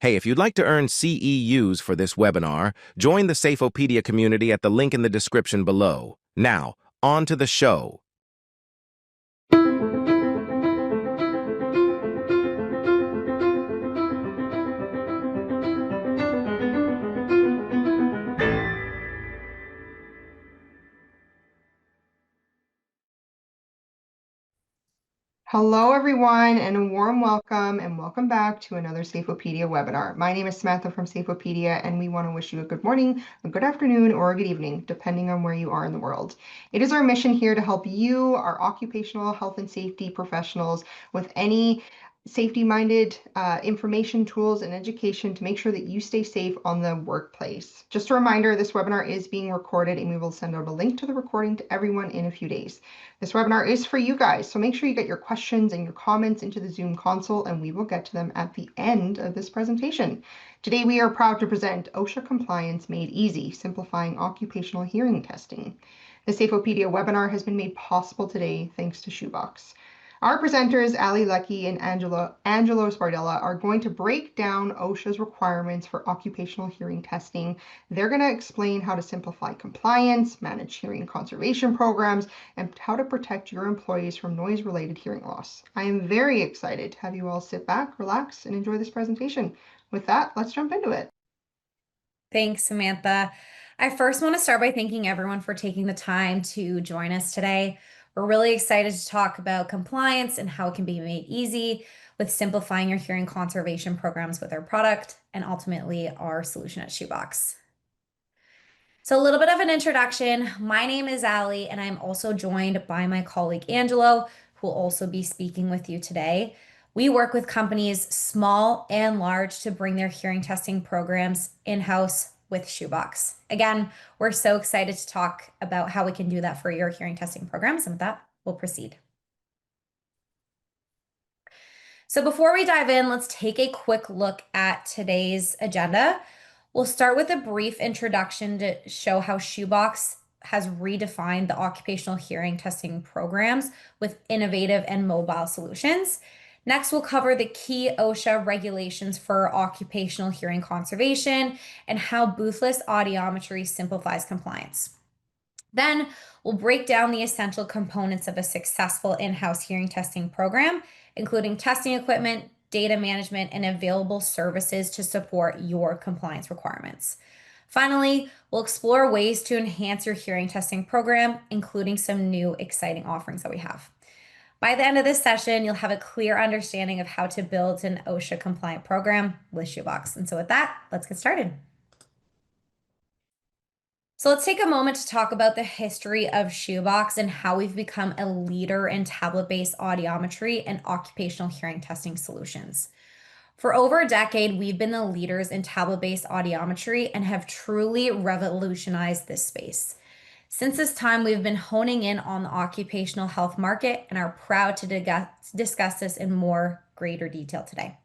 Hey, if you'd like to earn CEUs for this webinar, join the Safeopedia community at the link in the description below. Now, on to the show. Hello, everyone, and a warm welcome and welcome back to another Safeopedia webinar. My name is Samantha from Safeopedia, and we want to wish you a good morning, a good afternoon, or a good evening, depending on where you are in the world. It is our mission here to help you, our occupational health and safety professionals, with any safety-minded information, tools, and education to make sure that you stay safe on the workplace. Just a reminder, this webinar is being recorded, and we will send out a link to the recording to everyone in a few days. This webinar is for you guys, so make sure you get your questions and your comments into the Zoom console, and we will get to them at the end of this presentation. Today, we are proud to present OSHA Compliance Made Easy, Simplifying Occupational Hearing Testing. The Safeopedia webinar has been made possible today thanks to SHOEBOX. Our presenters, Ali Lucky and Angelo Spardella, are going to break down OSHA's requirements for occupational hearing testing. They're going to explain how to simplify compliance, manage hearing conservation programs, and how to protect your employees from noise-related hearing loss. I am very excited to have you all sit back, relax, and enjoy this presentation. With that, let's jump into it. Thanks, Samantha. I first want to start by thanking everyone for taking the time to join us today. We're really excited to talk about compliance and how it can be made easy with simplifying your hearing conservation programs with our product and ultimately our solution at SHOEBOX. So a little bit of an introduction. My name is Ali, and I'm also joined by my colleague Angelo, who will also be speaking with you today. We work with companies small and large to bring their hearing testing programs in-house with SHOEBOX. Again, we're so excited to talk about how we can do that for your hearing testing programs. And with that, we'll proceed. So before we dive in, let's take a quick look at today's agenda. We'll start with a brief introduction to show how SHOEBOX has redefined the occupational hearing testing programs with innovative and mobile solutions. Next, we'll cover the key OSHA regulations for occupational hearing conservation and how boothless audiometry simplifies compliance. Then we'll break down the essential components of a successful in-house hearing testing program, including testing equipment, data management, and available services to support your compliance requirements. Finally, we'll explore ways to enhance your hearing testing program, including some new exciting offerings that we have. By the end of this session, you'll have a clear understanding of how to build an OSHA compliant program with SHOEBOX. And so with that, let's get started. So let's take a moment to talk about the history of SHOEBOX and how we've become a leader in tablet-based audiometry and occupational hearing testing solutions. For over a decade, we've been the leaders in tablet-based audiometry and have truly revolutionized this space. Since this time, we've been honing in on the occupational health market and are proud to discuss this in greater detail today.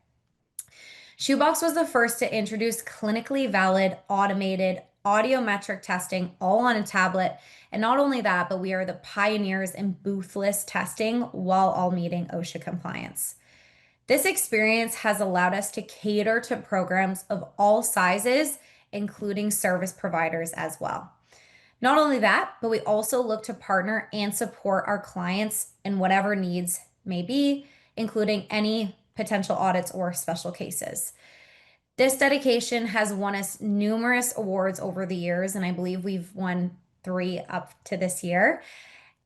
SHOEBOX was the first to introduce clinically valid automated audiometric testing all on a tablet. And not only that, but we are the pioneers in boothless testing while all meeting OSHA compliance. This experience has allowed us to cater to programs of all sizes, including service providers as well. Not only that, but we also look to partner and support our clients in whatever needs may be, including any potential audits or special cases. This dedication has won us numerous awards over the years, and I believe we've won 3 up to this year.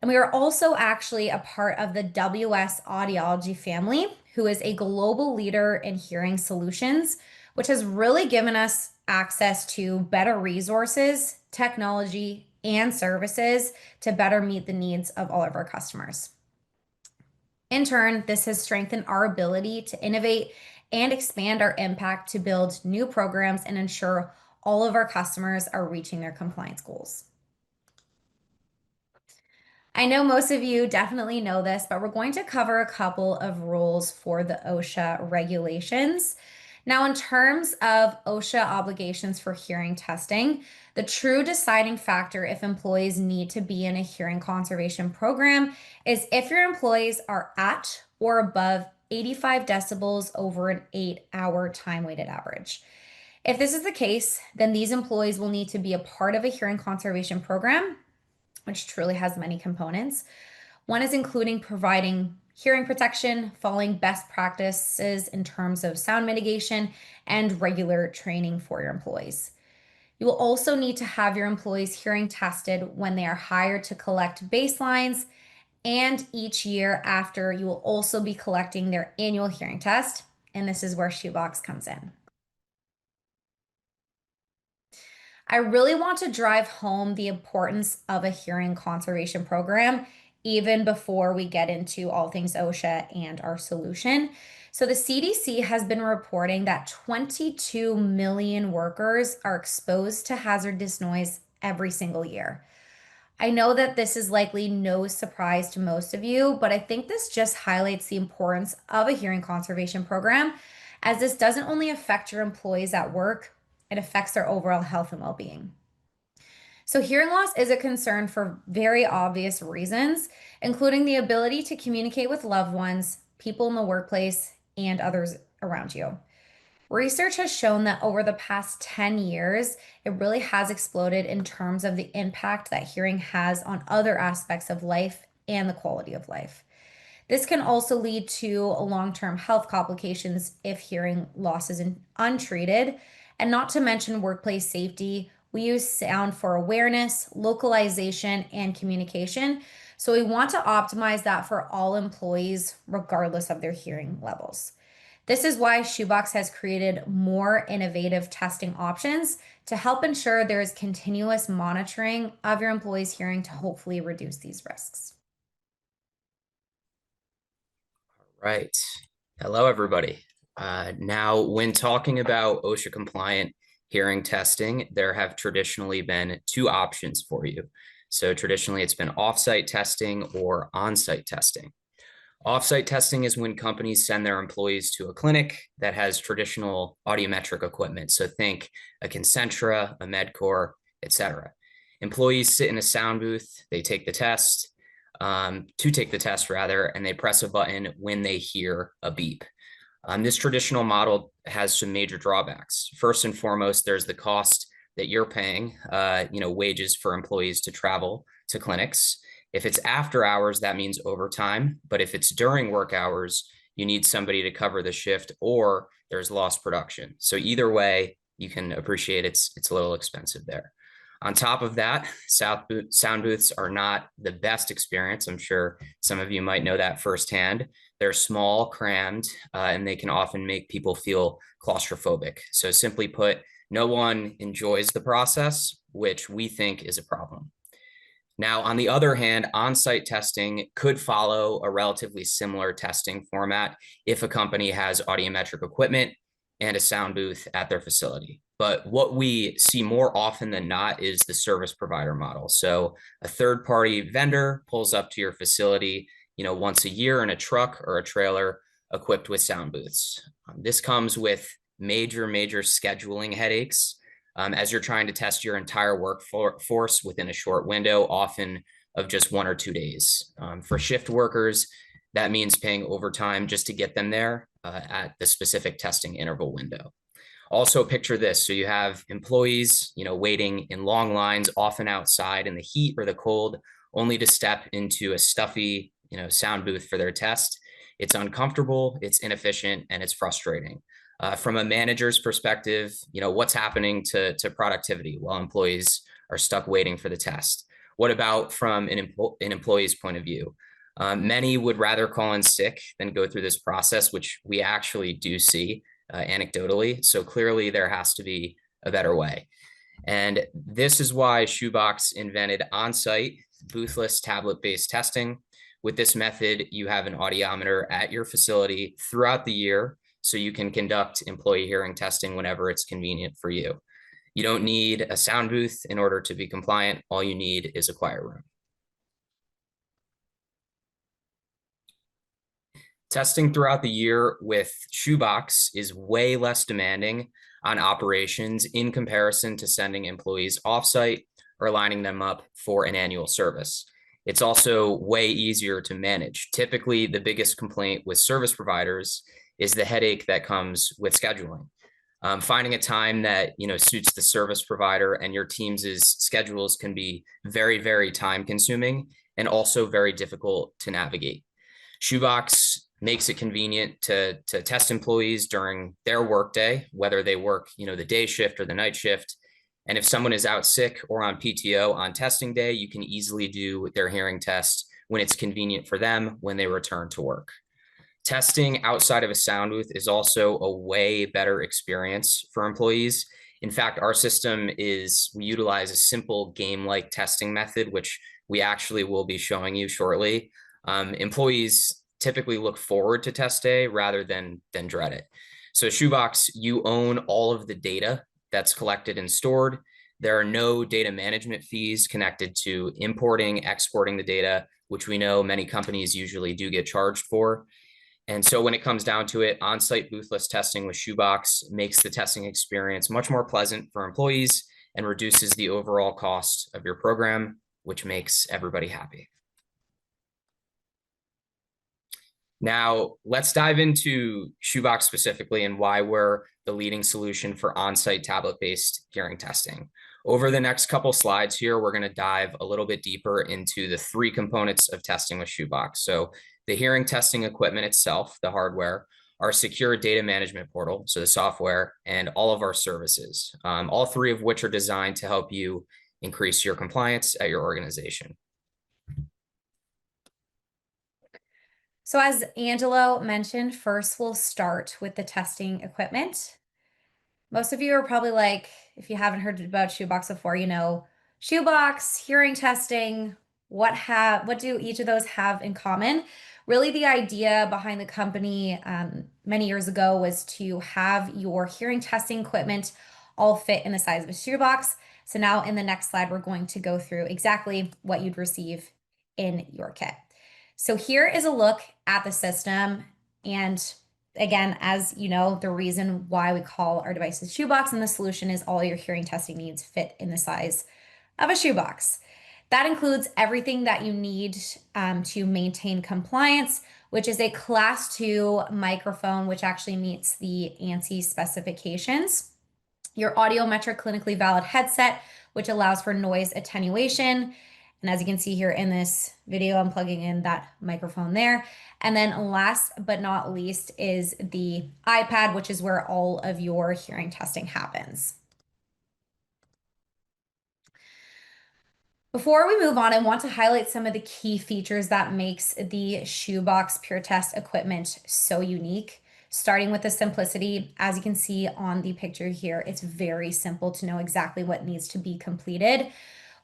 And we are also actually a part of the WS Audiology family, who is a global leader in hearing solutions, which has really given us access to better resources, technology, and services to better meet the needs of all of our customers. In turn, this has strengthened our ability to innovate and expand our impact to build new programs and ensure all of our customers are reaching their compliance goals. I know most of you definitely know this, but we're going to cover a couple of rules for the OSHA regulations. Now, in terms of OSHA obligations for hearing testing, the true deciding factor if employees need to be in a hearing conservation program is if your employees are at or above 85 decibels over an 8-hour time-weighted average. If this is the case, then these employees will need to be a part of a hearing conservation program, which truly has many components. One is including providing hearing protection, following best practices in terms of sound mitigation, and regular training for your employees. You will also need to have your employees hearing tested when they are hired to collect baselines, and each year after, you will also be collecting their annual hearing test, and this is where SHOEBOX comes in. I really want to drive home the importance of a hearing conservation program even before we get into all things OSHA and our solution. So the CDC has been reporting that 22 million workers are exposed to hazardous noise every single year. I know that this is likely no surprise to most of you, but I think this just highlights the importance of a hearing conservation program, as this doesn't only affect your employees at work, it affects their overall health and well-being. So hearing loss is a concern for very obvious reasons, including the ability to communicate with loved ones, people in the workplace, and others around you. Research has shown that over the past 10 years, it really has exploded in terms of the impact that hearing has on other aspects of life and the quality of life. This can also lead to long-term health complications if hearing loss is untreated, and not to mention workplace safety. We use sound for awareness, localization, and communication. So we want to optimize that for all employees, regardless of their hearing levels. This is why SHOEBOX has created more innovative testing options to help ensure there is continuous monitoring of your employees' hearing to hopefully reduce these risks. Right. Hello, everybody. Now, when talking about OSHA compliant hearing testing, there have traditionally been two options for you. So traditionally, it's been offsite testing or on-site testing. Offsite testing is when companies send their employees to a clinic that has traditional audiometric equipment. So think a Concentra, a Medcore, etc. Employees sit in a sound booth, they take the test, and they press a button when they hear a beep. This traditional model has some major drawbacks. First and foremost, there's the cost that you're paying, wages for employees to travel to clinics. If it's after hours, that means overtime. But if it's during work hours, you need somebody to cover the shift, or there's lost production. So either way, you can appreciate it's a little expensive there. On top of that, sound booths are not the best experience. I'm sure some of you might know that firsthand. They're small, crammed, and they can often make people feel claustrophobic. So simply put, no one enjoys the process, which we think is a problem. Now, on the other hand, on-site testing could follow a relatively similar testing format if a company has audiometric equipment and a sound booth at their facility. But what we see more often than not is the service provider model. So a third-party vendor pulls up to your facility, once a year in a truck or a trailer equipped with sound booths. This comes with major scheduling headaches. As you're trying to test your entire workforce within a short window, often of just 1 or 2 days. For shift workers, that means paying overtime just to get them there at the specific testing interval window. Also picture this. So you have employees, waiting in long lines, often outside in the heat or the cold, only to step into a stuffy, sound booth for their test. It's uncomfortable, it's inefficient, and it's frustrating. From a manager's perspective, what's happening to productivity while employees are stuck waiting for the test? What about from an employee's point of view? Many would rather call in sick than go through this process, which we actually do see anecdotally. So clearly there has to be a better way. And this is why SHOEBOX invented on-site boothless tablet-based testing. With this method, you have an audiometer at your facility throughout the year, so you can conduct employee hearing testing whenever it's convenient for you. You don't need a sound booth in order to be compliant. All you need is a quiet room. Testing throughout the year with SHOEBOX is way less demanding on operations in comparison to sending employees offsite or lining them up for an annual service. It's also way easier to manage. Typically, the biggest complaint with service providers is the headache that comes with scheduling. Finding a time that suits the service provider and your team's schedules can be very, very time consuming and also very difficult to navigate. SHOEBOX makes it convenient to test employees during their workday, whether they work the day shift or the night shift. And if someone is out sick or on PTO on testing day, you can easily do their hearing test when it's convenient for them when they return to work. Testing outside of a sound booth is also a way better experience for employees. In fact, our system we utilize a simple game-like testing method, which we actually will be showing you shortly. Employees typically look forward to test day rather than dread it. So SHOEBOX, you own all of the data that's collected and stored. There are no data management fees connected to importing, exporting the data, which we know many companies usually do get charged for. And so when it comes down to it, on-site boothless testing with SHOEBOX makes the testing experience much more pleasant for employees and reduces the overall cost of your program, which makes everybody happy. Now, let's dive into SHOEBOX specifically and why we're the leading solution for on-site tablet-based hearing testing. Over the next couple slides here, we're going to dive a little bit deeper into the three components of testing with SHOEBOX. So the hearing testing equipment itself, the hardware, our secure data management portal, so the software, and all of our services, all three of which are designed to help you increase your compliance at your organization. So as Angelo mentioned, first we'll start with the testing equipment. Most of you are probably like, if you haven't heard about SHOEBOX before, SHOEBOX, hearing testing, what do each of those have in common? Really, the idea behind the company many years ago was to have your hearing testing equipment all fit in the size of a SHOEBOX. So now in the next slide, we're going to go through exactly what you'd receive in your kit. So here is a look at the system. And again, as you know, the reason why we call our devices SHOEBOX and the solution is all your hearing testing needs fit in the size of a SHOEBOX. That includes everything that you need to maintain compliance, which is a Class 2 microphone, which actually meets the ANSI specifications. Your audiometric clinically valid headset, which allows for noise attenuation. And as you can see here in this video, I'm plugging in that microphone there. And then last but not least is the iPad, which is where all of your hearing testing happens. Before we move on, I want to highlight some of the key features that makes the SHOEBOX Pure Test equipment so unique. Starting with the simplicity, as you can see on the picture here, it's very simple to know exactly what needs to be completed.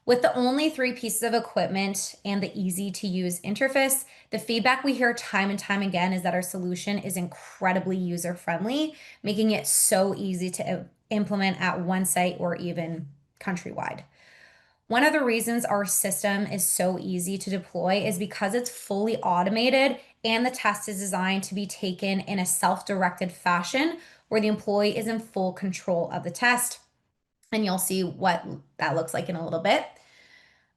With the only 3 pieces of equipment and the easy to use interface, the feedback we hear time and time again is that our solution is incredibly user-friendly, making it so easy to implement at one site or even countrywide. One of the reasons our system is so easy to deploy is because it's fully automated and the test is designed to be taken in a self-directed fashion where the employee is in full control of the test. And you'll see what that looks like in a little bit.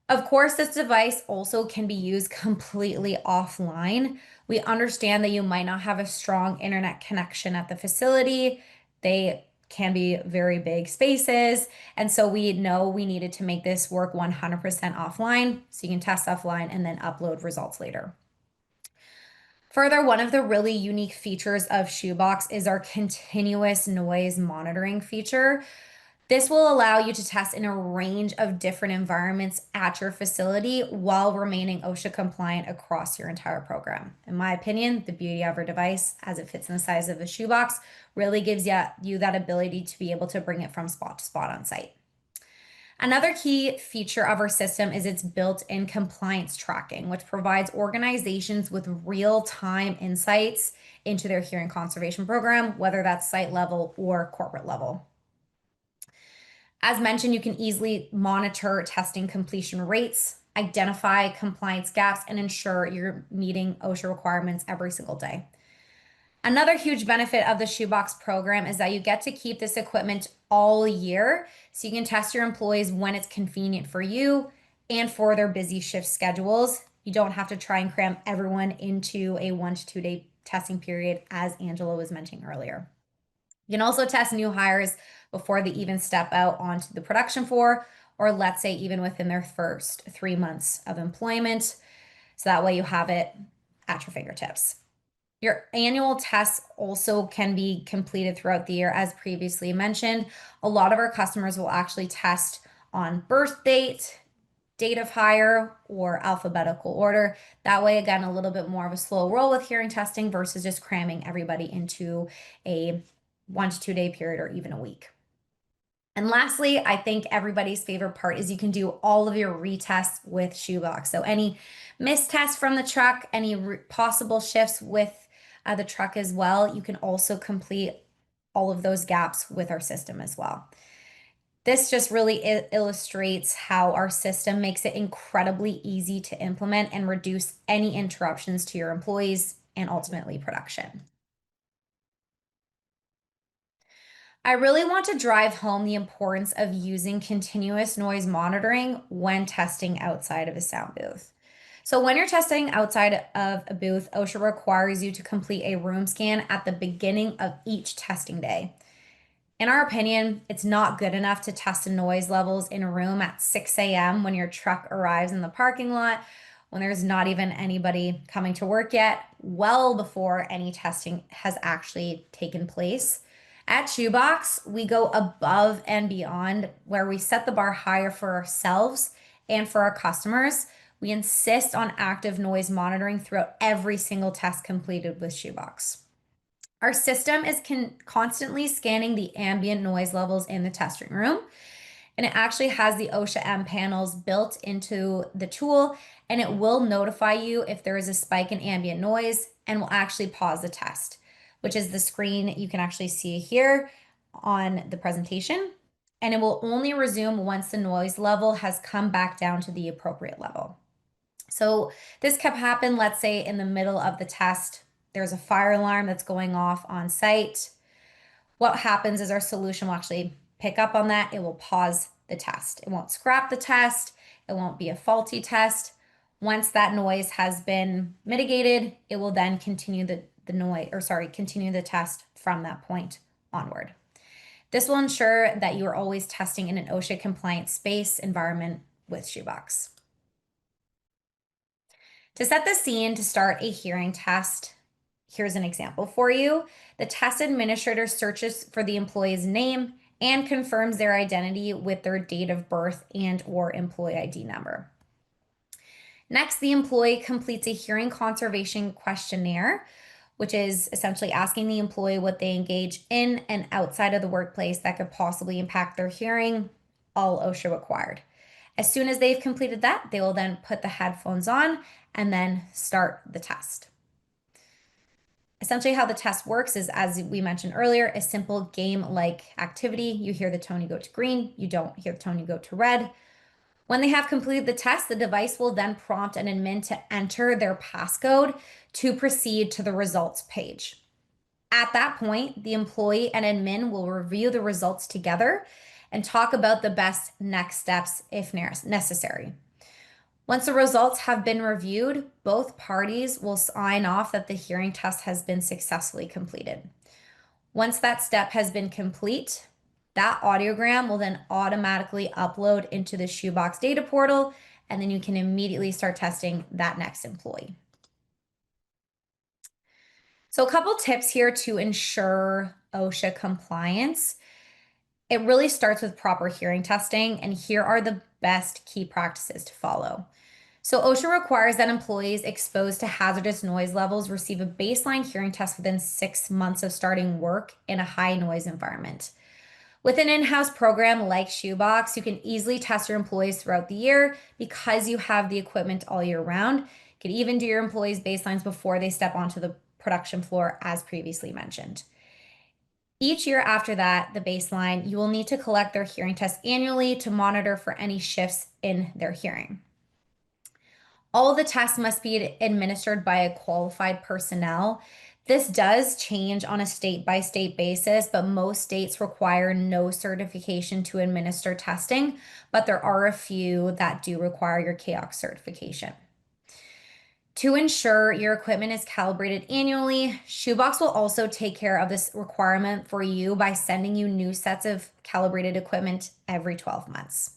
Of course, this device also can be used completely offline. We understand that you might not have a strong internet connection at the facility. They can be very big spaces. And so we know we needed to make this work 100% offline, so you can test offline and then upload results later. Further, one of the really unique features of SHOEBOX is our continuous noise monitoring feature. This will allow you to test in a range of different environments at your facility while remaining OSHA compliant across your entire program. In my opinion, the beauty of our device, as it fits in the size of a SHOEBOX, really gives you that ability to be able to bring it from spot to spot on site. Another key feature of our system is its built-in compliance tracking, which provides organizations with real-time insights into their hearing conservation program, whether that's site level or corporate level. As mentioned, you can easily monitor testing completion rates, identify compliance gaps, and ensure you're meeting OSHA requirements every single day. Another huge benefit of the SHOEBOX program is that you get to keep this equipment all year, so you can test your employees when it's convenient for you and for their busy shift schedules. You don't have to try and cram everyone into a 1 to 2 day testing period, as Angela was mentioning earlier. You can also test new hires before they even step out onto the production floor, or let's say even within their first 3 months of employment. So that way you have it at your fingertips. Your annual tests also can be completed throughout the year, as previously mentioned. A lot of our customers will actually test on birth date, date of hire, or alphabetical order. That way, again, a little bit more of a slow roll with hearing testing versus just cramming everybody into a 1 to 2 day period or even a week. And lastly, I think everybody's favorite part is you can do all of your retests with SHOEBOX. So any missed tests from the truck, any possible shifts with the truck as well, you can also complete all of those gaps with our system as well. This just really illustrates how our system makes it incredibly easy to implement and reduce any interruptions to your employees and ultimately production. I really want to drive home the importance of using continuous noise monitoring when testing outside of a sound booth. So when you're testing outside of a booth, OSHA requires you to complete a room scan at the beginning of each testing day. In our opinion, it's not good enough to test the noise levels in a room at 6 a.m. when your truck arrives in the parking lot, when there's not even anybody coming to work yet, well before any testing has actually taken place. At SHOEBOX, we go above and beyond, where we set the bar higher for ourselves and for our customers. We insist on active noise monitoring throughout every single test completed with SHOEBOX. Our system is constantly scanning the ambient noise levels in the testing room, and it actually has the OSHA M panels built into the tool, and it will notify you if there is a spike in ambient noise and will actually pause the test, which is the screen you can actually see here on the presentation, and it will only resume once the noise level has come back down to the appropriate level. So this could happen, let's say in the middle of the test, there's a fire alarm that's going off on site. What happens is our solution will actually pick up on that. It will pause the test. It won't scrap the test. It won't be a faulty test. Once that noise has been mitigated, it will then continue continue the test from that point onward. This will ensure that you are always testing in an OSHA compliant space environment with SHOEBOX. To set the scene to start a hearing test, here's an example for you. The test administrator searches for the employee's name and confirms their identity with their date of birth and/or employee ID number. Next, the employee completes a hearing conservation questionnaire, which is essentially asking the employee what they engage in and outside of the workplace that could possibly impact their hearing, all OSHA required. As soon as they've completed that, they will then put the headphones on and then start the test. Essentially how the test works is, as we mentioned earlier, a simple game-like activity. You hear the tone, you go to green. You don't hear the tone, you go to red. When they have completed the test, the device will then prompt an admin to enter their passcode to proceed to the results page. At that point, the employee and admin will review the results together and talk about the best next steps if necessary. Once the results have been reviewed, both parties will sign off that the hearing test has been successfully completed. Once that step has been complete, that audiogram will then automatically upload into the SHOEBOX data portal, and then you can immediately start testing that next employee. So a couple tips here to ensure OSHA compliance. It really starts with proper hearing testing, and here are the best key practices to follow. So OSHA requires that employees exposed to hazardous noise levels receive a baseline hearing test within 6 months of starting work in a high noise environment. With an in-house program like SHOEBOX, you can easily test your employees throughout the year because you have the equipment all year round. You can even do your employees' baselines before they step onto the production floor, as previously mentioned. Each year after that, the baseline, you will need to collect their hearing tests annually to monitor for any shifts in their hearing. All of the tests must be administered by a qualified personnel. This does change on a state-by-state basis, but most states require no certification to administer testing, but there are a few that do require your KOX certification. To ensure your equipment is calibrated annually, SHOEBOX will also take care of this requirement for you by sending you new sets of calibrated equipment every 12 months.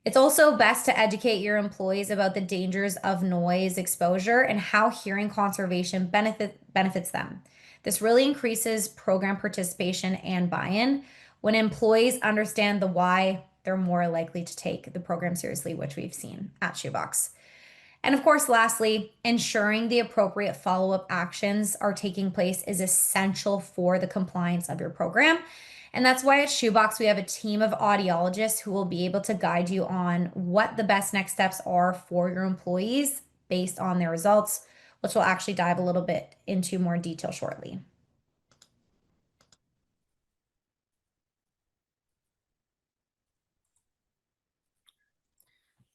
It's also best to educate your employees about the dangers of noise exposure and how hearing conservation benefits them. This really increases program participation and buy-in. When employees understand the why, they're more likely to take the program seriously, which we've seen at SHOEBOX. And of course, lastly, ensuring the appropriate follow-up actions are taking place is essential for the compliance of your program. And that's why at SHOEBOX, we have a team of audiologists who will be able to guide you on what the best next steps are for your employees based on their results, which we'll actually dive a little bit into more detail shortly.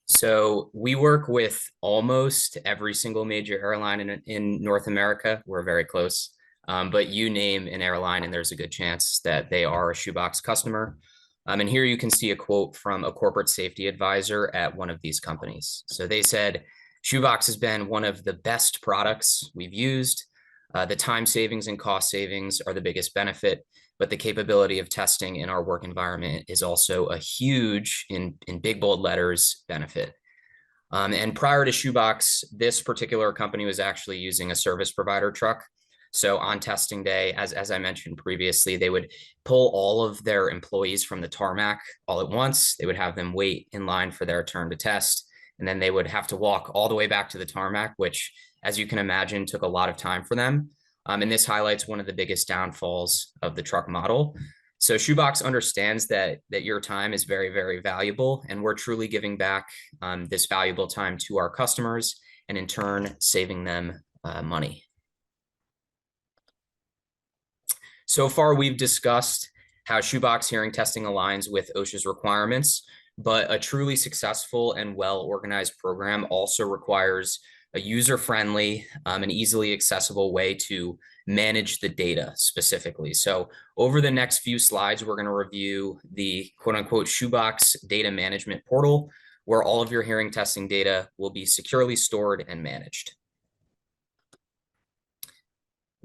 So we work with almost every single major airline in North America. We're very close. But you name an airline and there's a good chance that they are a SHOEBOX customer. And here you can see a quote from a corporate safety advisor at one of these companies. So they said, SHOEBOX has been one of the best products we've used. The time savings and cost savings are the biggest benefit, but the capability of testing in our work environment is also a huge, in big bold letters, benefit. And prior to SHOEBOX, this particular company was actually using a service provider truck. So on testing day, as I mentioned previously, they would pull all of their employees from the tarmac all at once. They would have them wait in line for their turn to test. And then they would have to walk all the way back to the tarmac, which, as you can imagine, took a lot of time for them. And this highlights one of the biggest downfalls of the truck model. So SHOEBOX understands that your time is very, very valuable, and we're truly giving back this valuable time to our customers and in turn saving them money. So far, we've discussed how SHOEBOX hearing testing aligns with OSHA's requirements, but a truly successful and well-organized program also requires a user-friendly and easily accessible way to manage the data specifically. So over the next few slides, we're going to review the quote-unquote SHOEBOX data management portal, where all of your hearing testing data will be securely stored and managed.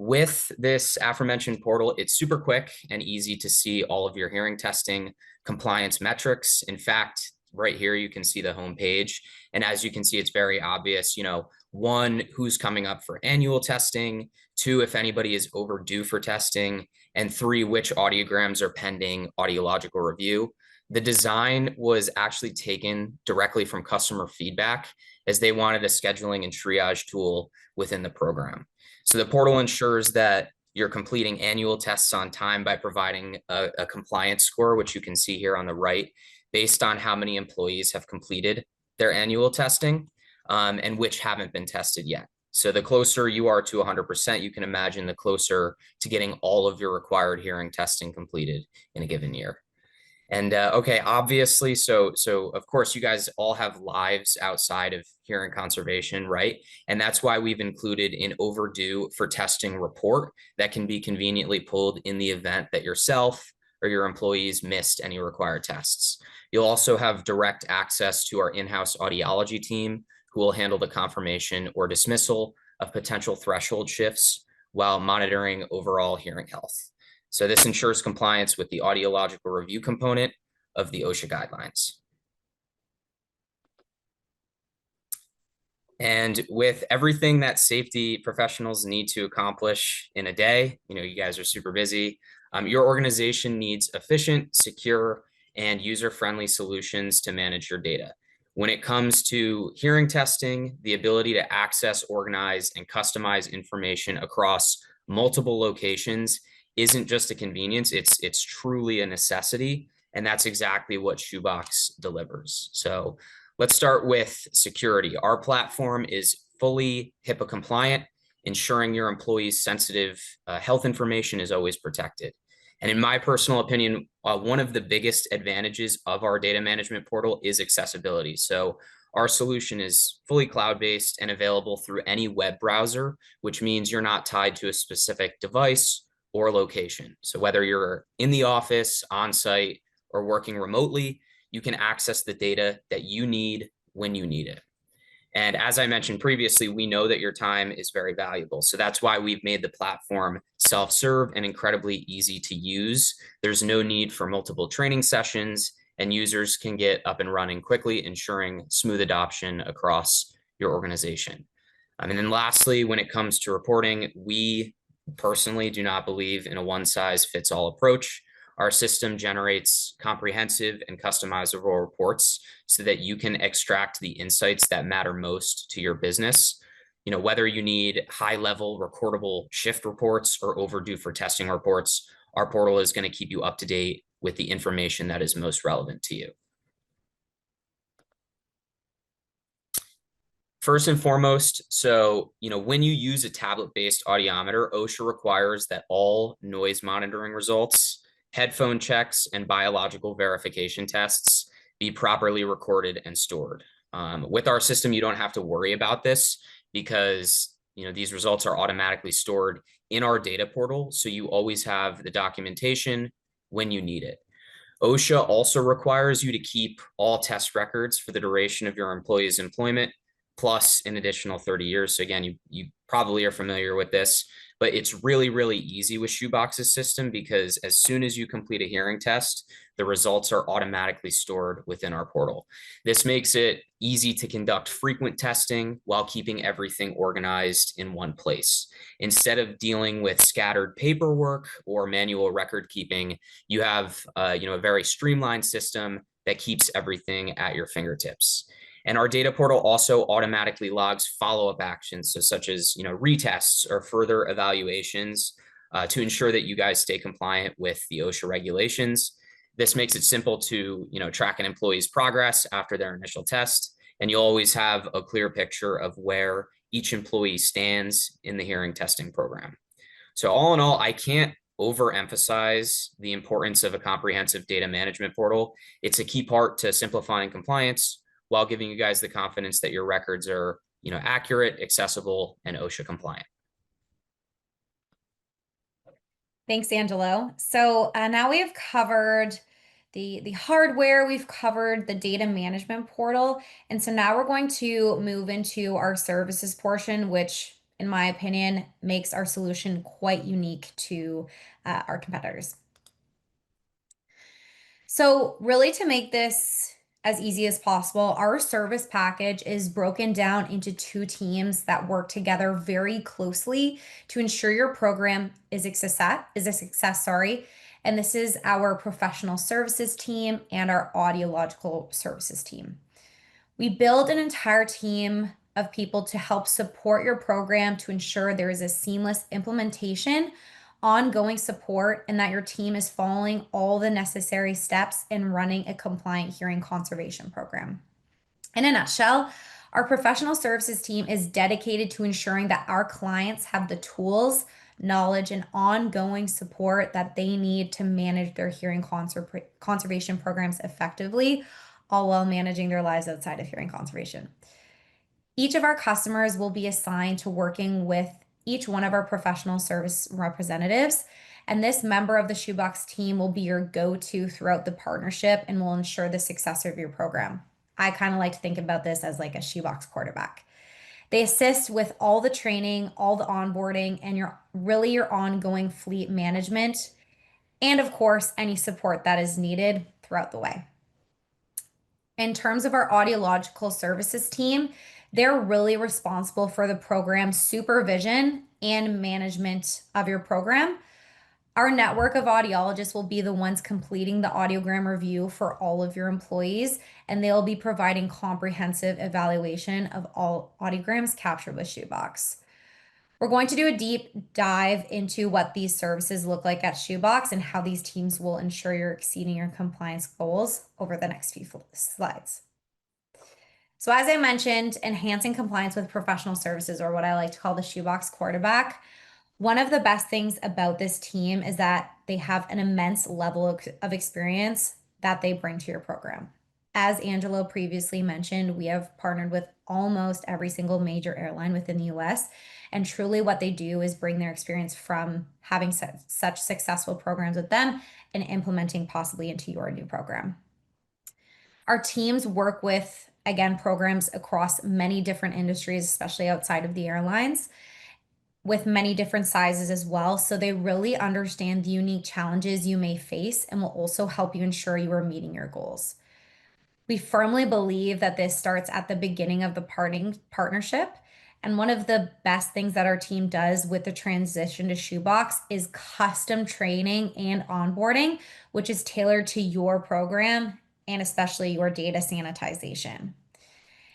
With this aforementioned portal, it's super quick and easy to see all of your hearing testing compliance metrics. In fact, right here, you can see the homepage. And as you can see, it's very obvious, one, who's coming up for annual testing, two, if anybody is overdue for testing, and three, which audiograms are pending audiological review. The design was actually taken directly from customer feedback, as they wanted a scheduling and triage tool within the program. So the portal ensures that you're completing annual tests on time by providing a compliance score, which you can see here on the right, based on how many employees have completed their annual testing and which haven't been tested yet. So the closer you are to 100%, you can imagine the closer to getting all of your required hearing testing completed in a given year. And okay, obviously, so of course, you guys all have lives outside of hearing conservation, right? And that's why we've included an overdue for testing report that can be conveniently pulled in the event that yourself or your employees missed any required tests. You'll also have direct access to our in-house audiology team, who will handle the confirmation or dismissal of potential threshold shifts while monitoring overall hearing health. So this ensures compliance with the audiological review component of the OSHA guidelines. And with everything that safety professionals need to accomplish in a day, you guys are super busy. Your organization needs efficient, secure, and user-friendly solutions to manage your data. When it comes to hearing testing, the ability to access, organize, and customize information across multiple locations isn't just a convenience, it's truly a necessity. And that's exactly what SHOEBOX delivers. So let's start with security. Our platform is fully HIPAA compliant, ensuring your employees' sensitive health information is always protected. And in my personal opinion, one of the biggest advantages of our data management portal is accessibility. So our solution is fully cloud-based and available through any web browser, which means you're not tied to a specific device or location. So whether you're in the office, on site, or working remotely, you can access the data that you need when you need it. And as I mentioned previously, we know that your time is very valuable. So that's why we've made the platform self-serve and incredibly easy to use. There's no need for multiple training sessions, and users can get up and running quickly, ensuring smooth adoption across your organization. And then lastly, when it comes to reporting, we personally do not believe in a one-size-fits-all approach. Our system generates comprehensive and customizable reports so that you can extract the insights that matter most to your business. You know, whether you need high-level recordable shift reports or overdue for testing reports, our portal is going to keep you up to date with the information that is most relevant to you. First and foremost, so, when you use a tablet-based audiometer, OSHA requires that all noise monitoring results, headphone checks, and biological verification tests be properly recorded and stored. With our system, you don't have to worry about this because these results are automatically stored in our data portal, so you always have the documentation when you need it. OSHA also requires you to keep all test records for the duration of your employee's employment, plus an additional 30 years. So again, you probably are familiar with this, but it's really, really easy with SHOEBOX's system because as soon as you complete a hearing test, the results are automatically stored within our portal. This makes it easy to conduct frequent testing while keeping everything organized in one place. Instead of dealing with scattered paperwork or manual record keeping, you have a very streamlined system that keeps everything at your fingertips. And our data portal also automatically logs follow-up actions, so such as retests or further evaluations to ensure that you guys stay compliant with the OSHA regulations. This makes it simple to track an employee's progress after their initial test, and you'll always have a clear picture of where each employee stands in the hearing testing program. So all in all, I can't overemphasize the importance of a comprehensive data management portal. It's a key part to simplifying compliance while giving you guys the confidence that your records are, accurate, accessible, and OSHA compliant. Thanks, Angelo. So now we have covered the hardware, we've covered the data management portal, and so now we're going to move into our services portion, which, in my opinion, makes our solution quite unique to our competitors. So really, to make this as easy as possible, our service package is broken down into two teams that work together very closely to ensure your program is a success. And this is our professional services team and our audiological services team. We build an entire team of people to help support your program to ensure there is a seamless implementation, ongoing support, and that your team is following all the necessary steps in running a compliant hearing conservation program. In a nutshell, our professional services team is dedicated to ensuring that our clients have the tools, knowledge, and ongoing support that they need to manage their hearing conservation programs effectively, all while managing their lives outside of hearing conservation. Each of our customers will be assigned to working with each one of our professional service representatives, and this member of the SHOEBOX team will be your go-to throughout the partnership and will ensure the success of your program. I kind of like to think about this as like a SHOEBOX quarterback. They assist with all the training, all the onboarding, and your ongoing fleet management, and of course, any support that is needed throughout the way. In terms of our audiological services team, they're really responsible for the program supervision and management of your program. Our network of audiologists will be the ones completing the audiogram review for all of your employees, and they'll be providing comprehensive evaluation of all audiograms captured with SHOEBOX. We're going to do a deep dive into what these services look like at SHOEBOX and how these teams will ensure you're exceeding your compliance goals over the next few slides. So as I mentioned, enhancing compliance with professional services, or what I like to call the SHOEBOX quarterback. One of the best things about this team is that they have an immense level of experience that they bring to your program. As Angelo previously mentioned, we have partnered with almost every single major airline within the US. And truly, what they do is bring their experience from having such successful programs with them and implementing possibly into your new program. Our teams work with, again, programs across many different industries, especially outside of the airlines, with many different sizes as well. So they really understand the unique challenges you may face and will also help you ensure you are meeting your goals. We firmly believe that this starts at the beginning of the partnership. And one of the best things that our team does with the transition to SHOEBOX is custom training and onboarding, which is tailored to your program and especially your data sanitization.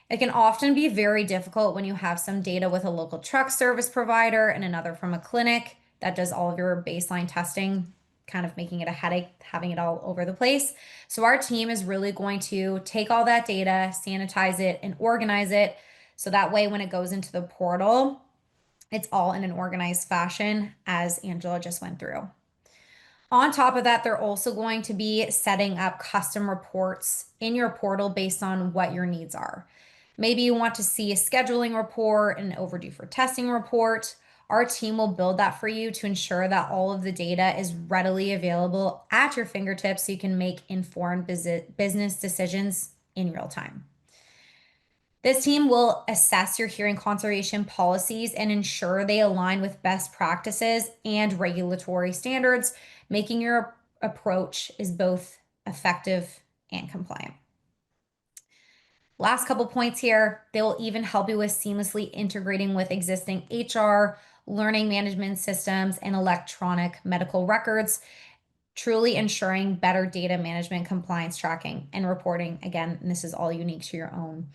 It can often be very difficult when you have some data with a local truck service provider and another from a clinic that does all of your baseline testing, kind of making it a headache, having it all over the place. So our team is really going to take all that data, sanitize it, and organize it. So that way, when it goes into the portal, it's all in an organized fashion, as Angela just went through. On top of that, they're also going to be setting up custom reports in your portal based on what your needs are. Maybe you want to see a scheduling report, an overdue for testing report. Our team will build that for you to ensure that all of the data is readily available at your fingertips so you can make informed business decisions in real time. This team will assess your hearing conservation policies and ensure they align with best practices and regulatory standards, making your approach is both effective and compliant. Last couple points here, they will even help you with seamlessly integrating with existing HR, learning management systems, and electronic medical records, truly ensuring better data management, compliance tracking, and reporting. Again, and this is all unique to your own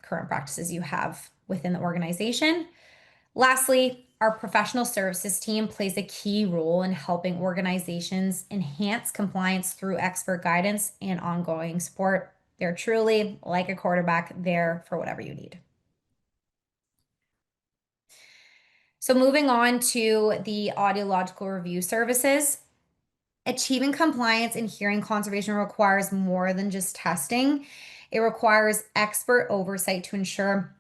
current practices you have within the organization. Lastly, our professional services team plays a key role in helping organizations enhance compliance through expert guidance and ongoing support. They're truly like a quarterback there for whatever you need. So moving on to the audiological review services. Achieving compliance in hearing conservation requires more than just testing. It requires expert oversight to ensure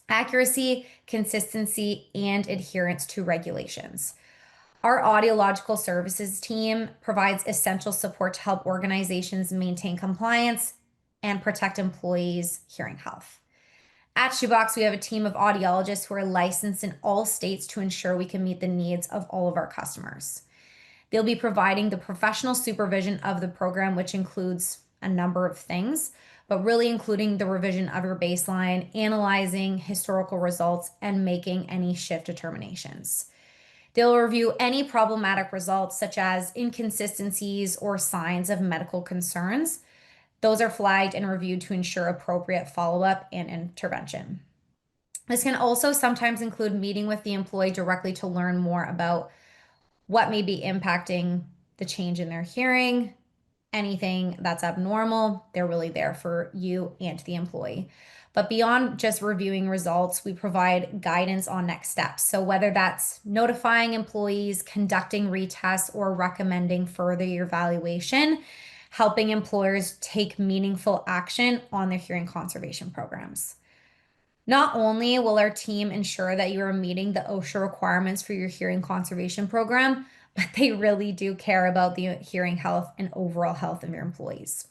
accuracy, consistency, and adherence to regulations. Our audiological services team provides essential support to help organizations maintain compliance and protect employees' hearing health. At SHOEBOX, we have a team of audiologists who are licensed in all states to ensure we can meet the needs of all of our customers. They'll be providing the professional supervision of the program, which includes a number of things, but really including the revision of your baseline, analyzing historical results, and making any shift determinations. They'll review any problematic results such as inconsistencies or signs of medical concerns. Those are flagged and reviewed to ensure appropriate follow-up and intervention. This can also sometimes include meeting with the employee directly to learn more about what may be impacting the change in their hearing, anything that's abnormal. They're really there for you and the employee. But beyond just reviewing results, we provide guidance on next steps. So whether that's notifying employees, conducting retests, or recommending further evaluation, helping employers take meaningful action on their hearing conservation programs. Not only will our team ensure that you are meeting the OSHA requirements for your hearing conservation program, but they really do care about the hearing health and overall health of your employees.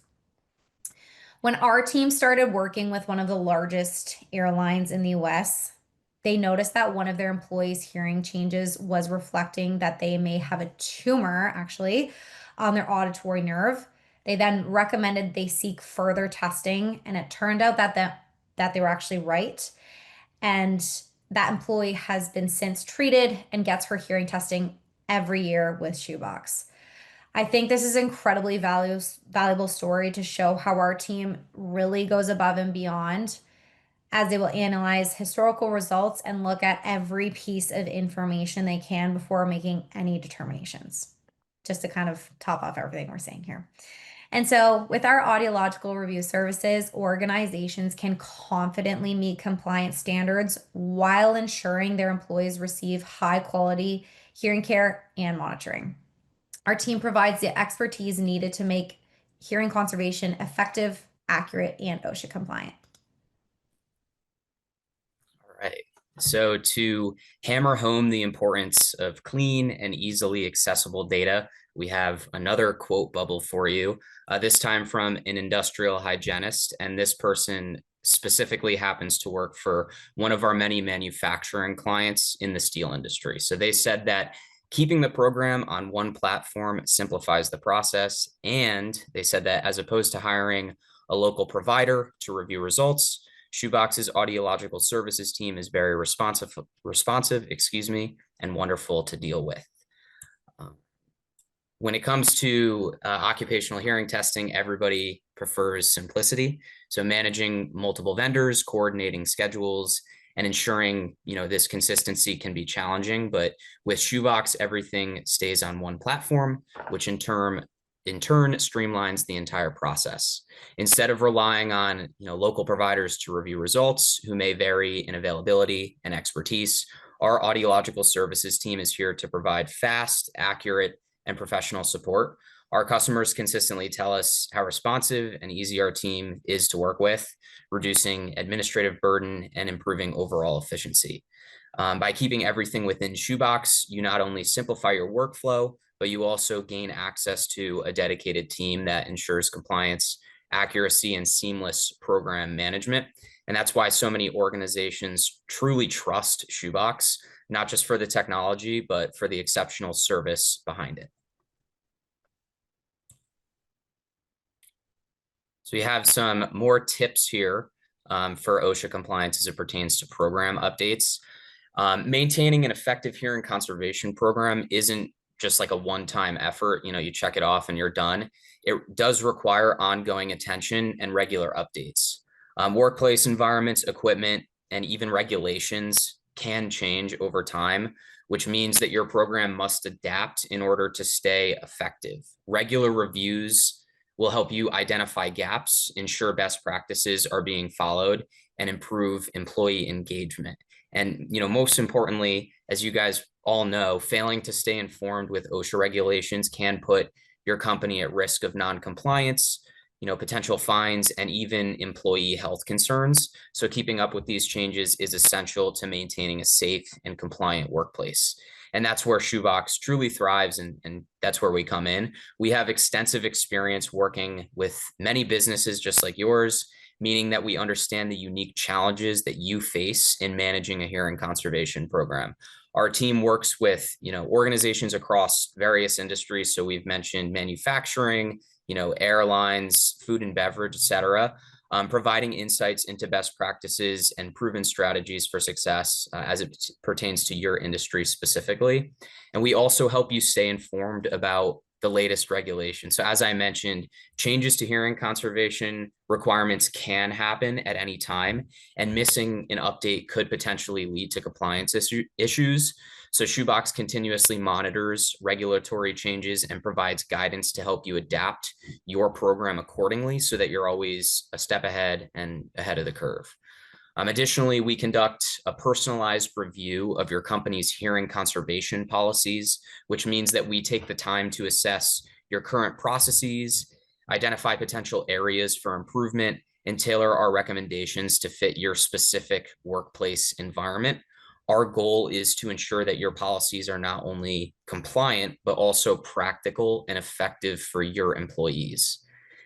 When our team started working with one of the largest airlines in the US, they noticed that one of their employees' hearing changes was reflecting that they may have a tumor actually on their auditory nerve. They then recommended they seek further testing, and it turned out that they were actually right. And that employee has been since treated and gets her hearing testing every year with SHOEBOX. I think this is an incredibly valuable story to show how our team really goes above and beyond as they will analyze historical results and look at every piece of information they can before making any determinations, just to kind of top off everything we're saying here. And so with our audiological review services, organizations can confidently meet compliance standards while ensuring their employees receive high quality hearing care and monitoring. Our team provides the expertise needed to make hearing conservation effective, accurate, and OSHA compliant. All right. So to hammer home the importance of clean and easily accessible data, we have another quote bubble for you, this time from an industrial hygienist. And this person specifically happens to work for one of our many manufacturing clients in the steel industry. So they said that keeping the program on one platform simplifies the process. And they said that as opposed to hiring a local provider to review results, SHOEBOX's audiological services team is very responsive, and wonderful to deal with. When it comes to occupational hearing testing, everybody prefers simplicity. So managing multiple vendors, coordinating schedules, and ensuring this consistency can be challenging. But with SHOEBOX, everything stays on one platform, which in turn streamlines the entire process. Instead of relying on local providers to review results who may vary in availability and expertise, our audiological services team is here to provide fast, accurate, and professional support. Our customers consistently tell us how responsive and easy our team is to work with, reducing administrative burden and improving overall efficiency. By keeping everything within SHOEBOX, you not only simplify your workflow, but you also gain access to a dedicated team that ensures compliance, accuracy, and seamless program management. And that's why so many organizations truly trust SHOEBOX, not just for the technology, but for the exceptional service behind it. So we have some more tips here for OSHA compliance as it pertains to program updates. Maintaining an effective hearing conservation program isn't just like a one-time effort. You check it off and you're done. It does require ongoing attention and regular updates. Workplace environments, equipment, and even regulations can change over time, which means that your program must adapt in order to stay effective. Regular reviews will help you identify gaps, ensure best practices are being followed, and improve employee engagement. And most importantly, as you guys all know, failing to stay informed with OSHA regulations can put your company at risk of non-compliance, potential fines, and even employee health concerns. So keeping up with these changes is essential to maintaining a safe and compliant workplace. And that's where SHOEBOX truly thrives, and that's where we come in. We have extensive experience working with many businesses just like yours, meaning that we understand the unique challenges that you face in managing a hearing conservation program. Our team works with, organizations across various industries. So we've mentioned manufacturing, airlines, food and beverage, et cetera, providing insights into best practices and proven strategies for success as it pertains to your industry specifically. And we also help you stay informed about the latest regulations. So as I mentioned, changes to hearing conservation requirements can happen at any time, and missing an update could potentially lead to compliance issues. So SHOEBOX continuously monitors regulatory changes and provides guidance to help you adapt your program accordingly so that you're always a step ahead and ahead of the curve. Additionally, we conduct a personalized review of your company's hearing conservation policies, which means that we take the time to assess your current processes, identify potential areas for improvement, and tailor our recommendations to fit your specific workplace environment. Our goal is to ensure that your policies are not only compliant, but also practical and effective for your employees.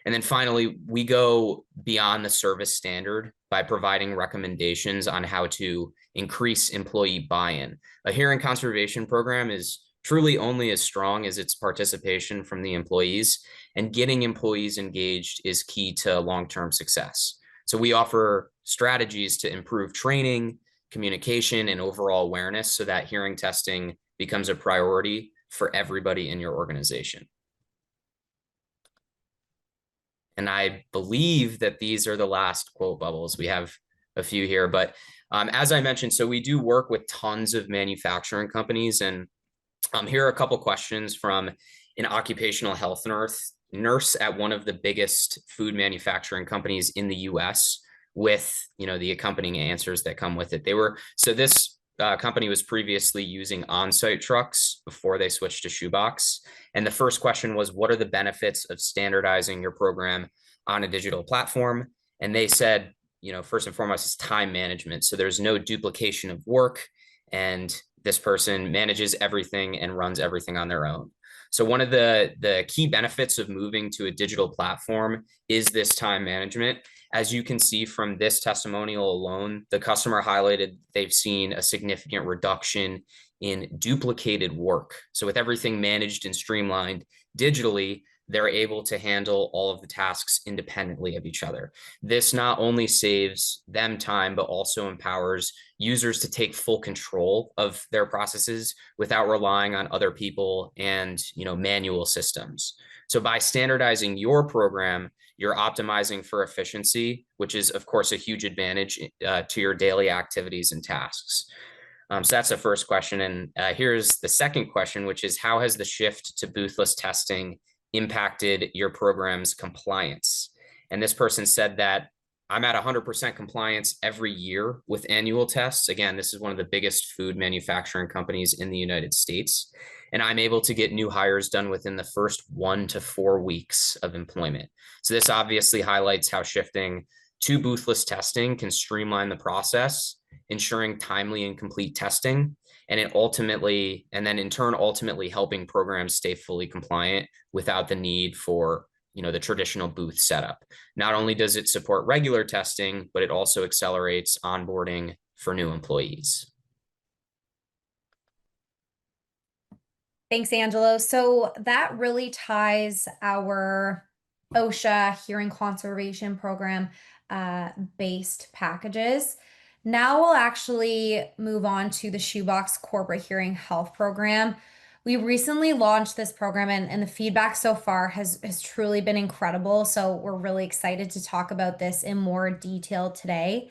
And then finally, we go beyond the service standard by providing recommendations on how to increase employee buy-in. A hearing conservation program is truly only as strong as its participation from the employees, and getting employees engaged is key to long-term success. So we offer strategies to improve training, communication, and overall awareness so that hearing testing becomes a priority for everybody in your organization. And I believe that these are the last quote bubbles. We have a few here, but as I mentioned, so we do work with tons of manufacturing companies, and here are a couple questions from an occupational health nurse at one of the biggest food manufacturing companies in the US, with the accompanying answers that come with it. So this company was previously using on-site trucks before they switched to SHOEBOX. And the first question was, what are the benefits of standardizing your program on a digital platform? And they said, first and foremost, is time management. So there's no duplication of work, and this person manages everything and runs everything on their own. So one of the key benefits of moving to a digital platform is this time management. As you can see from this testimonial alone, the customer highlighted they've seen a significant reduction in duplicated work. So with everything managed and streamlined digitally, they're able to handle all of the tasks independently of each other. This not only saves them time, but also empowers users to take full control of their processes without relying on other people and manual systems. So by standardizing your program, you're optimizing for efficiency, which is, of course, a huge advantage to your daily activities and tasks. So that's the first question. And here's the second question, which is, how has the shift to boothless testing impacted your program's compliance? And this person said that I'm at 100% compliance every year with annual tests. Again, this is one of the biggest food manufacturing companies in the United States. And I'm able to get new hires done within the first 1 to 4 weeks of employment. So this obviously highlights how shifting to boothless testing can streamline the process, ensuring timely and complete testing, and then in turn ultimately helping programs stay fully compliant without the need for the traditional booth setup. Not only does it support regular testing, but it also accelerates onboarding for new employees. Thanks, Angelo. So that really ties our OSHA hearing conservation program based packages. Now we'll actually move on to the SHOEBOX corporate hearing health program. We recently launched this program, and the feedback so far has truly been incredible. So we're really excited to talk about this in more detail today.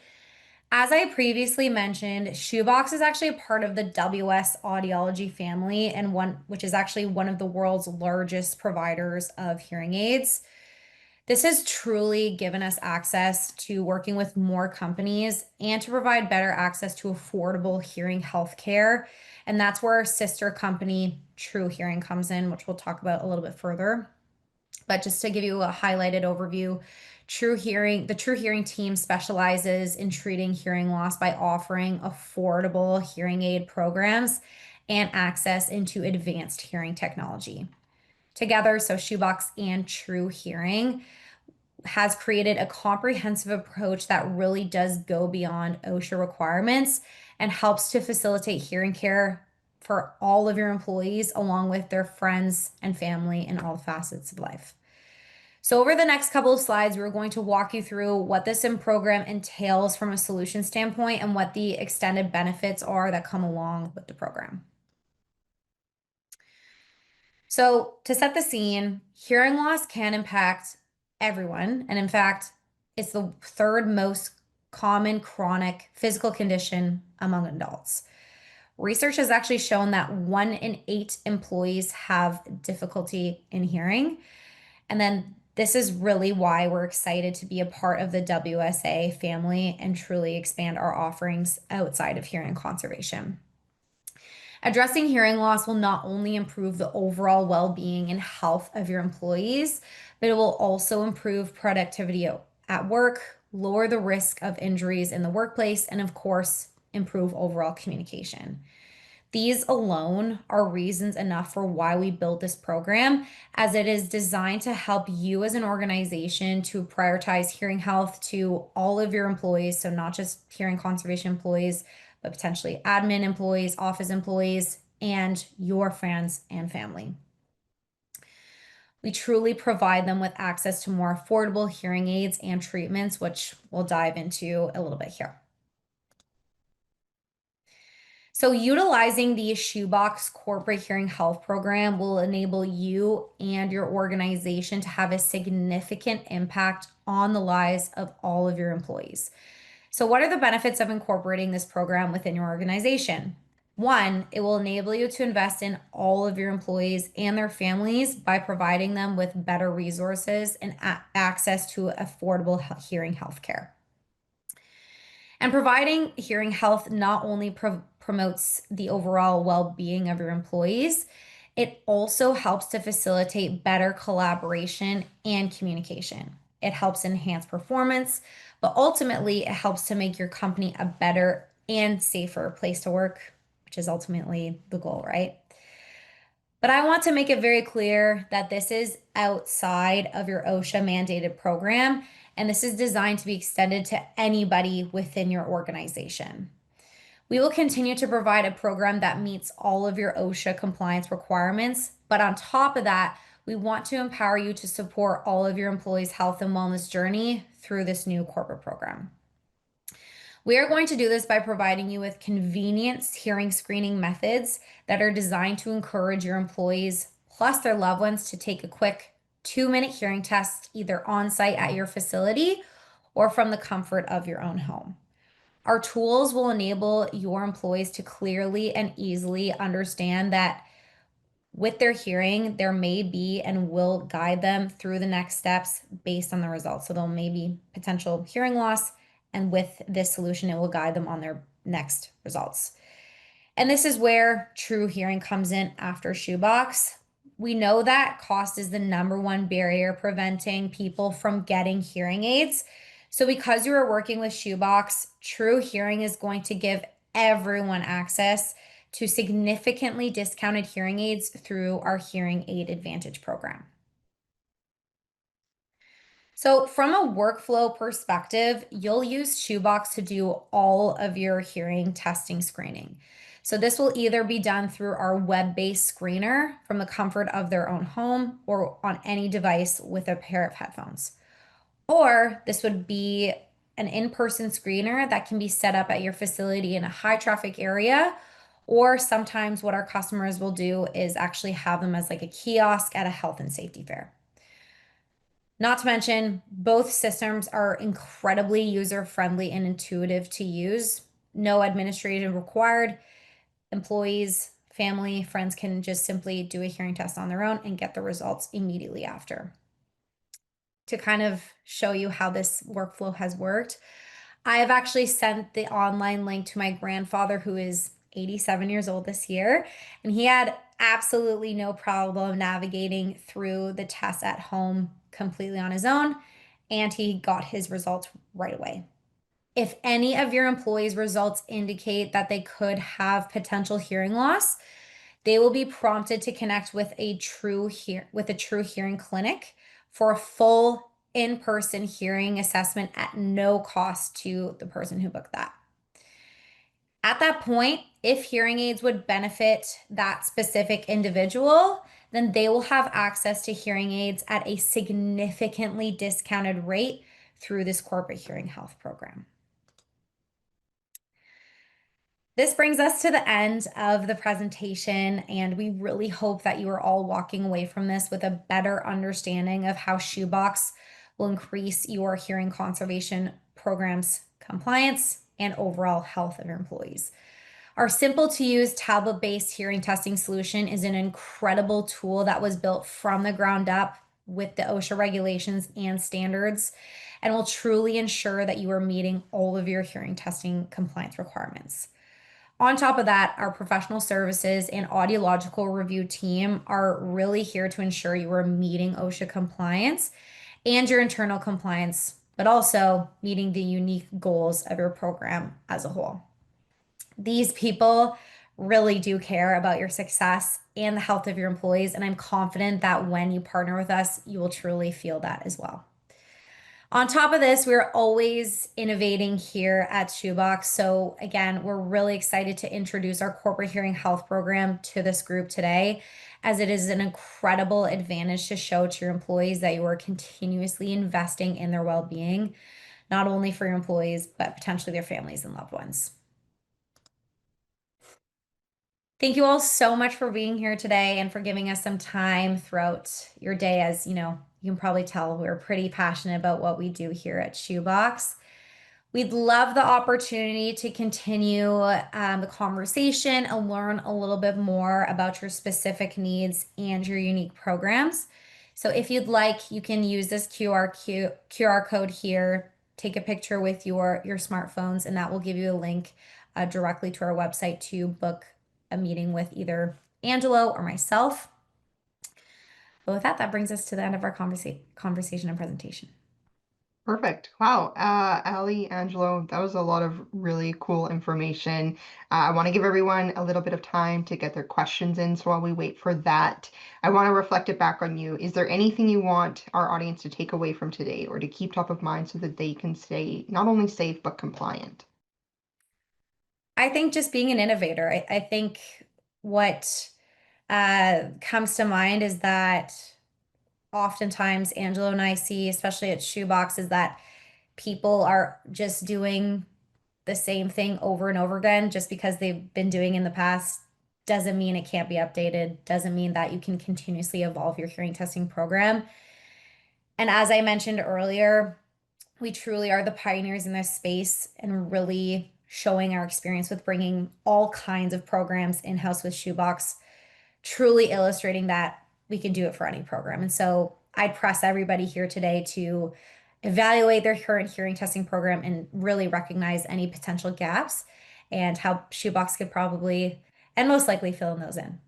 As I previously mentioned, SHOEBOX is actually a part of the WS Audiology family, and which is actually one of the world's largest providers of hearing aids. This has truly given us access to working with more companies and to provide better access to affordable hearing health care. And that's where our sister company, True Hearing, comes in, which we'll talk about a little bit further. But just to give you a highlighted overview, the True Hearing team specializes in treating hearing loss by offering affordable hearing aid programs and access into advanced hearing technology. Together, so SHOEBOX and True Hearing has created a comprehensive approach that really does go beyond OSHA requirements and helps to facilitate hearing care for all of your employees, along with their friends and family in all facets of life. So over the next couple of slides, we're going to walk you through what this program entails from a solution standpoint and what the extended benefits are that come along with the program. So to set the scene, hearing loss can impact everyone. And in fact, it's the third most common chronic physical condition among adults. Research has actually shown that 1 in 8 employees have difficulty in hearing. And then this is really why we're excited to be a part of the WSA family and truly expand our offerings outside of hearing conservation. Addressing hearing loss will not only improve the overall well-being and health of your employees, but it will also improve productivity at work, lower the risk of injuries in the workplace, and of course, improve overall communication. These alone are reasons enough for why we built this program, as it is designed to help you as an organization to prioritize hearing health to all of your employees. So not just hearing conservation employees, but potentially admin employees, office employees, and your friends and family. We truly provide them with access to more affordable hearing aids and treatments, which we'll dive into a little bit here. So utilizing the SHOEBOX corporate hearing health program will enable you and your organization to have a significant impact on the lives of all of your employees. So what are the benefits of incorporating this program within your organization? 1, it will enable you to invest in all of your employees and their families by providing them with better resources and access to affordable hearing health care. And providing hearing health not only promotes the overall well-being of your employees, it also helps to facilitate better collaboration and communication. It helps enhance performance, but ultimately it helps to make your company a better and safer place to work, which is ultimately the goal, right? But I want to make it very clear that this is outside of your OSHA mandated program, and this is designed to be extended to anybody within your organization. We will continue to provide a program that meets all of your OSHA compliance requirements, but on top of that, we want to empower you to support all of your employees' health and wellness journey through this new corporate program. We are going to do this by providing you with convenient hearing screening methods that are designed to encourage your employees plus their loved ones to take a quick 2-minute hearing test either on site at your facility or from the comfort of your own home. Our tools will enable your employees to clearly and easily understand that with their hearing, there may be and will guide them through the next steps based on the results. So there may be potential hearing loss, and with this solution, it will guide them on their next results. And this is where true hearing comes in after SHOEBOX. We know that cost is the #1 barrier preventing people from getting hearing aids. So because you are working with SHOEBOX, True Hearing is going to give everyone access to significantly discounted hearing aids through our Hearing Aid Advantage program. So from a workflow perspective, you'll use SHOEBOX to do all of your hearing testing screening. So this will either be done through our web-based screener from the comfort of their own home or on any device with a pair of headphones. Or this would be an in-person screener that can be set up at your facility in a high traffic area. Or sometimes what our customers will do is actually have them as like a kiosk at a health and safety fair. Not to mention, both systems are incredibly user-friendly and intuitive to use. No administration required. Employees, family, friends can just simply do a hearing test on their own and get the results immediately after. To kind of show you how this workflow has worked, I have actually sent the online link to my grandfather, who is 87 years old this year, and he had absolutely no problem navigating through the tests at home completely on his own, and he got his results right away. If any of your employees' results indicate that they could have potential hearing loss, they will be prompted to connect with a true hearing clinic for a full in-person hearing assessment at no cost to the person who booked that. At that point, if hearing aids would benefit that specific individual, then they will have access to hearing aids at a significantly discounted rate through this corporate hearing health program. This brings us to the end of the presentation, and we really hope that you are all walking away from this with a better understanding of how SHOEBOX will increase your hearing conservation program's compliance and overall health of your employees. Our simple to use tablet-based hearing testing solution is an incredible tool that was built from the ground up with the OSHA regulations and standards, and will truly ensure that you are meeting all of your hearing testing compliance requirements. On top of that, our professional services and audiological review team are really here to ensure you are meeting OSHA compliance and your internal compliance, but also meeting the unique goals of your program as a whole. These people really do care about your success and the health of your employees, and I'm confident that when you partner with us, you will truly feel that as well. On top of this, we're always innovating here at SHOEBOX. So again, we're really excited to introduce our corporate hearing health program to this group today, as it is an incredible advantage to show to your employees that you are continuously investing in their well-being, not only for your employees, but potentially their families and loved ones. Thank you all so much for being here today and for giving us some time throughout your day. As you know, you can probably tell we're pretty passionate about what we do here at SHOEBOX. We'd love the opportunity to continue the conversation and learn a little bit more about your specific needs and your unique programs. So if you'd like, you can use this QR code here, take a picture with your smartphones, and that will give you a link directly to our website to book a meeting with either Angelo or myself. But with that, that brings us to the end of our conversation and presentation. Perfect. Wow. Ali, Angelo, that was a lot of really cool information. I want to give everyone a little bit of time to get their questions in. So while we wait for that, I want to reflect it back on you. Is there anything you want our audience to take away from today or to keep top of mind so that they can stay not only safe, but compliant? I think just being an innovator. I think what comes to mind is that oftentimes Angelo and I see, especially at SHOEBOX, is that people are just doing the same thing over and over again just because they've been doing in the past doesn't mean it can't be updated, doesn't mean that you can continuously evolve your hearing testing program. And as I mentioned earlier, we truly are the pioneers in this space and really showing our experience with bringing all kinds of programs in-house with SHOEBOX, truly illustrating that we can do it for any program. And so I'd press everybody here today to evaluate their current hearing testing program and really recognize any potential gaps and how SHOEBOX could probably and most likely fill in those in.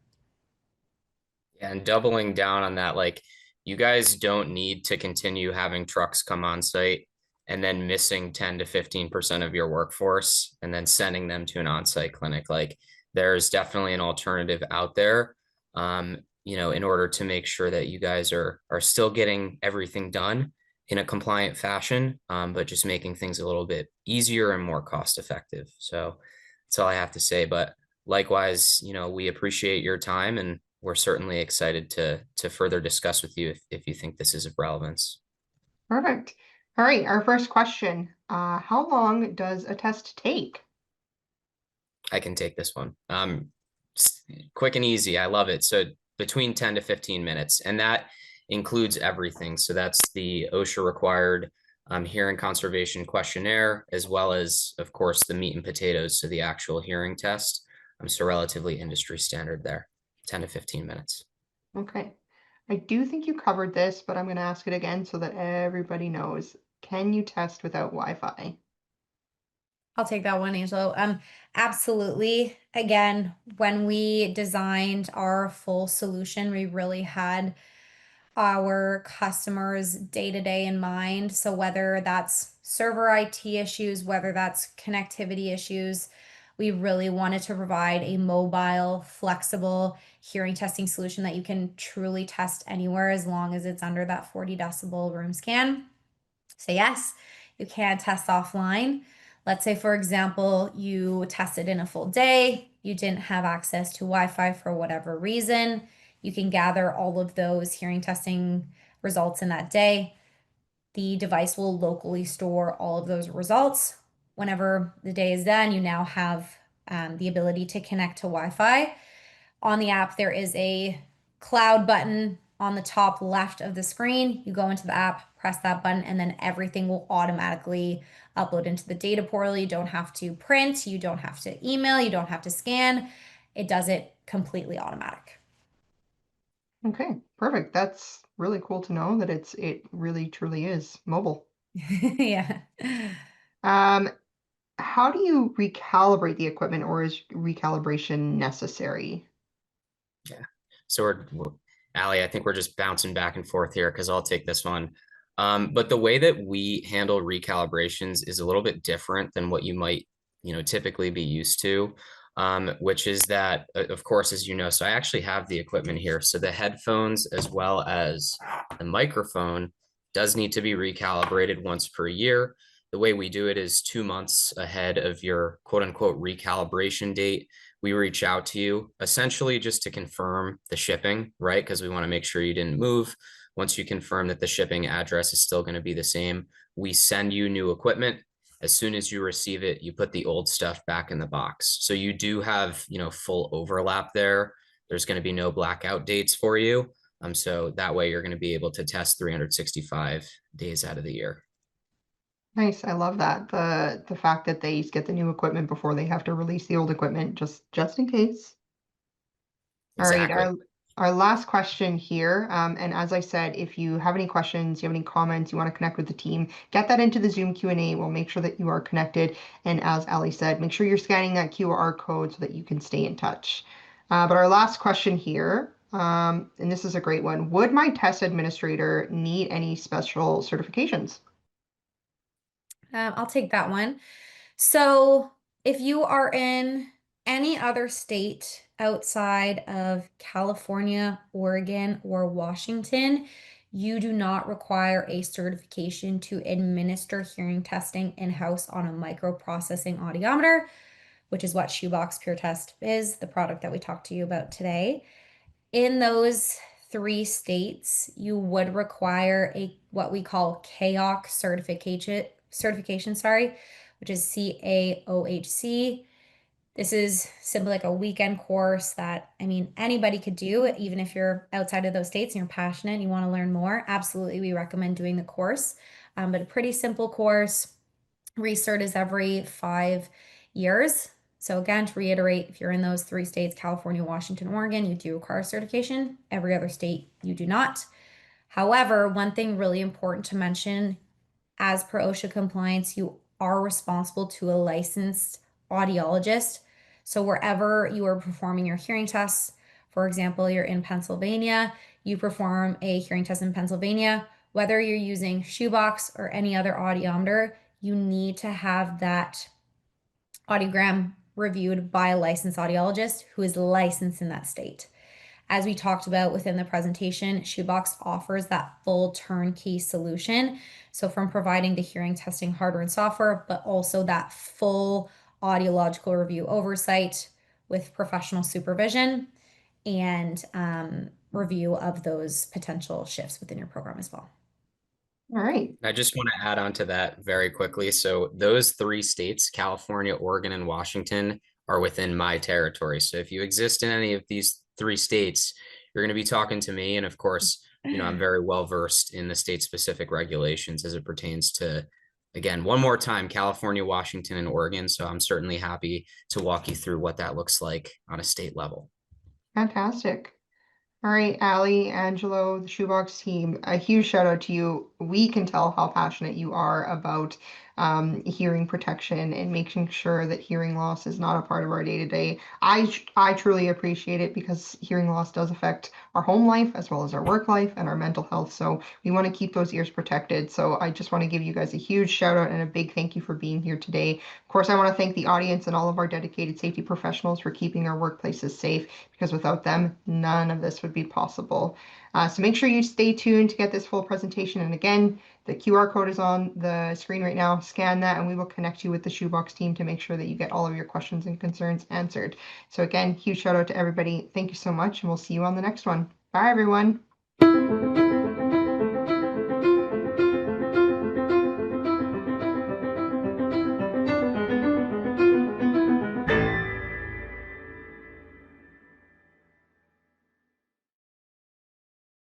And doubling down on that, like you guys don't need to continue having trucks come on site and then missing 10 to 15% of your workforce and then sending them to an on-site clinic. Like there's definitely an alternative out there, in order to make sure that you guys are still getting everything done in a compliant fashion, but just making things a little bit easier and more cost effective. So that's all I have to say. But likewise, we appreciate your time and we're certainly excited to further discuss with you if you think this is of relevance. Perfect. All right, our first question. How long does a test take? I can take this one. Quick and easy. I love it. So between 10 to 15 minutes, and that includes everything. So that's the OSHA required hearing conservation questionnaire, as well as, of course, the meat and potatoes. So the actual hearing test. So relatively industry standard there, 10 to 15 minutes. Okay. I do think you covered this, but I'm going to ask it again so that everybody knows. Can you test without Wi-Fi? I'll take that one, Angelo. Absolutely. Again, when we designed our full solution, we really had our customers day to day in mind. So whether that's server IT issues, whether that's connectivity issues, we really wanted to provide a mobile, flexible hearing testing solution that you can truly test anywhere as long as it's under that 40 decibel room scan. So yes, you can test offline. Let's say, for example, you tested in a full day, you didn't have access to Wi-Fi for whatever reason. You can gather all of those hearing testing results in that day. The device will locally store all of those results. Whenever the day is done, you now have the ability to connect to Wi-Fi. On the app, there is a cloud button on the top left of the screen. You go into the app, press that button, and then everything will automatically upload into the data portal. You don't have to print, you don't have to email, you don't have to scan. It does it completely automatic. Okay, perfect. That's really cool to know that it really truly is mobile. Yeah. How do you recalibrate the equipment, or is recalibration necessary? Yeah. So we're Ali, I think we're just bouncing back and forth here because I'll take this one. But the way that we handle recalibrations is a little bit different than what you might, typically be used to, which is that, of course, as you know, so I actually have the equipment here. So the headphones as well as the microphone does need to be recalibrated once per year. The way we do it is 2 months ahead of your quote unquote recalibration date. We reach out to you essentially just to confirm the shipping, right? Because we want to make sure you didn't move. Once you confirm that the shipping address is still going to be the same, we send you new equipment. As soon as you receive it, you put the old stuff back in the box. So you do have, full overlap there. There's going to be no blackout dates for you. So that way you're going to be able to test 365 days out of the year. Nice, I love that. The fact that they get the new equipment before they have to release the old equipment, just in case. All right, Exactly. Our last question here, and as I said, if you have any questions, you have any comments, you want to connect with the team, get that into the Zoom Q&A. We'll make sure that you are connected. And as Ali said, make sure you're scanning that QR code so that you can stay in touch. But our last question here, and this is a great one. Would my test administrator need any special certifications? I'll take that one. So if you are in any other state outside of California, Oregon, or Washington, you do not require a certification to administer hearing testing in-house on a microprocessing audiometer, which is what SHOEBOX Pure Test is, the product that we talked to you about today. In those 3 states, you would require a what we call CAOC certification, which is CAOHC. This is simply like a weekend course that, I mean, anybody could do, even if you're outside of those states and you're passionate and you want to learn more. Absolutely, we recommend doing the course, but a pretty simple course. Recert is every 5 years. So again, to reiterate, if you're in those 3 states, California, Washington, Oregon, you do require certification. Every other state, you do not. However, one thing really important to mention, as per OSHA compliance, you are responsible to a licensed audiologist. So wherever you are performing your hearing tests, for example, you're in Pennsylvania, you perform a hearing test in Pennsylvania, whether you're using SHOEBOX or any other audiometer, you need to have that audiogram reviewed by a licensed audiologist who is licensed in that state. As we talked about within the presentation, SHOEBOX offers that full turnkey solution. So from providing the hearing testing hardware and software, but also that full audiological review oversight with professional supervision and review of those potential shifts within your program as well. All right. I just want to add on to that very quickly. So those 3 states, California, Oregon, and Washington, are within my territory. So if you exist in any of these 3 states, you're going to be talking to me. And of course, I'm very well versed in the state specific regulations as it pertains to, again, one more time, California, Washington, and Oregon. So I'm certainly happy to walk you through what that looks like on a state level. Fantastic. All right, Ali, Angelo, the SHOEBOX team, a huge shout out to you. We can tell how passionate you are about hearing protection and making sure that hearing loss is not a part of our day-to-day. I truly appreciate it because hearing loss does affect our home life as well as our work life and our mental health. So we want to keep those ears protected. So I just want to give you guys a huge shout out and a big thank you for being here today. Of course, I want to thank the audience and all of our dedicated safety professionals for keeping our workplaces safe, because without them, none of this would be possible. So make sure you stay tuned to get this full presentation. And again, the QR code is on the screen right now. Scan that and we will connect you with the SHOEBOX team to make sure that you get all of your questions and concerns answered. So again, huge shout out to everybody. Thank you so much, and we'll see you on the next one. Bye, everyone.